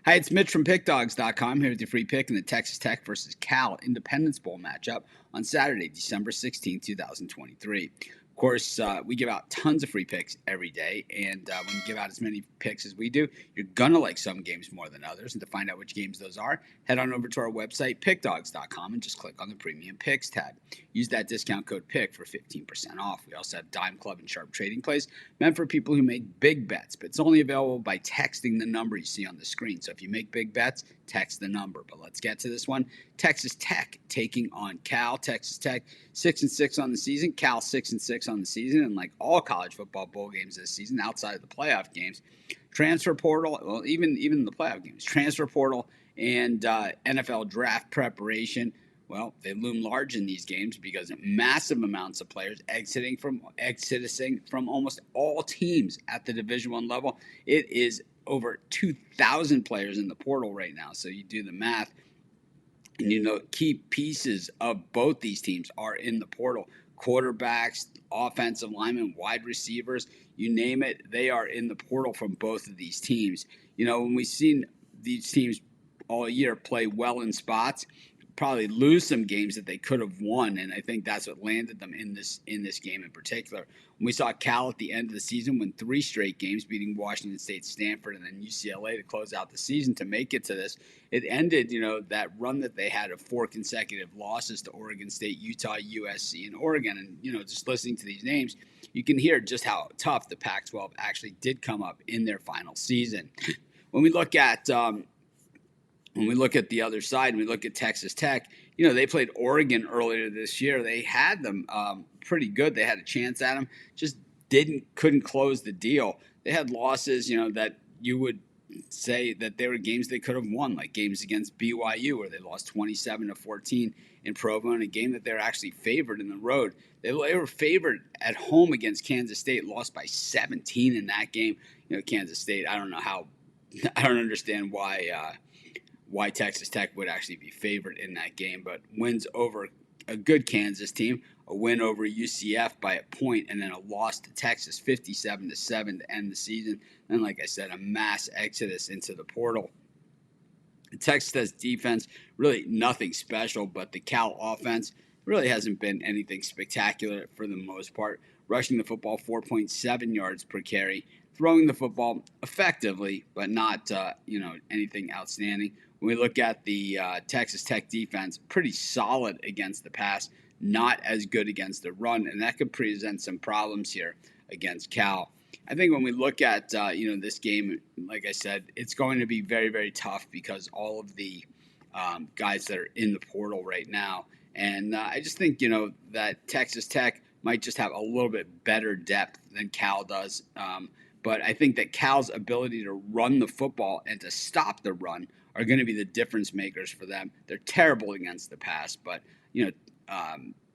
Hi, it's Mitch from Pickdawgz.com here with your free pick in the Texas Tech versus Cal Independence Bowl matchup on Saturday, December 16, 2023. Of course, we give out tons of free picks every day, and when you give out as many picks as we do, you're going to like some games more than others. And to find out which games those are, head on over to our website, pickdawgz.com, and just click on the Premium Picks tab. Use that discount code PICK for 15% off. We also have Dime Club and Sharp Trading Plays meant for people who make big bets, but it's only available by texting the number you see on the screen. So if you make big bets, text the number. But let's get to this one. Texas Tech taking on Cal. Texas Tech 6-6 on the season. Cal 6-6 on the season. And like all college football bowl games this season, outside of the playoff games, transfer portal, well, even the playoff games, transfer portal and NFL draft preparation, well, they loom large in these games because massive amounts of players exiting from almost all teams at the Division I level. It is over 2,000 players in the portal right now. So you do the math, and you know key pieces of both these teams are in the portal. Quarterbacks, offensive linemen, wide receivers, you name it, they are in the portal from both of these teams. You know, when we've seen these teams all year play well in spots, probably lose some games that they could have won, and I think that's what landed them in this game in particular. When we saw Cal at the end of the season win 3 straight games, beating Washington State, Stanford, and then UCLA to close out the season to make it to this, it ended, that run that they had of 4 consecutive losses to Oregon State, Utah, USC, and Oregon. And just listening to these names, you can hear just how tough the Pac-12 actually did come up in their final season. When we look at the other side, and we look at Texas Tech, they played Oregon earlier this year. They had them pretty good. They had a chance at them, just couldn't close the deal. They had losses, that you would say that they were games they could have won, like games against BYU where they lost 27-14 in Provo, in a game that they're actually favored in the road. They were favored at home against Kansas State, lost by 17 in that game. Kansas State, I don't understand why Texas Tech would actually be favored in that game, but wins over a good Kansas team, a win over UCF by a point, and then a loss to Texas 57-7 to end the season. And like I said, a mass exodus into the portal. The Texas Tech defense, really nothing special, but the Cal offense really hasn't been anything spectacular for the most part. Rushing the football 4.7 yards per carry, throwing the football effectively, but not anything outstanding. When we look at the Texas Tech defense, pretty solid against the pass, not as good against the run, and that could present some problems here against Cal. I think when we look at this game, like I said, it's going to be very, very tough because all of the guys that are in the portal right now, and I just think that Texas Tech might just have a little bit better depth than Cal does. But I think that Cal's ability to run the football and to stop the run are going to be the difference makers for them. They're terrible against the pass, but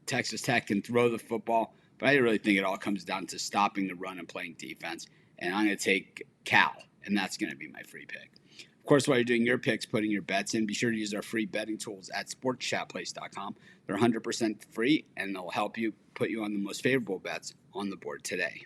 Texas Tech can throw the football. But I really think it all comes down to stopping the run and playing defense. And I'm going to take Cal, and that's going to be my free pick. Of course, while you're doing your picks, putting your bets in, be sure to use our free betting tools at sportschatplace.com. They're 100% free, and they'll help you put you on the most favorable bets on the board today.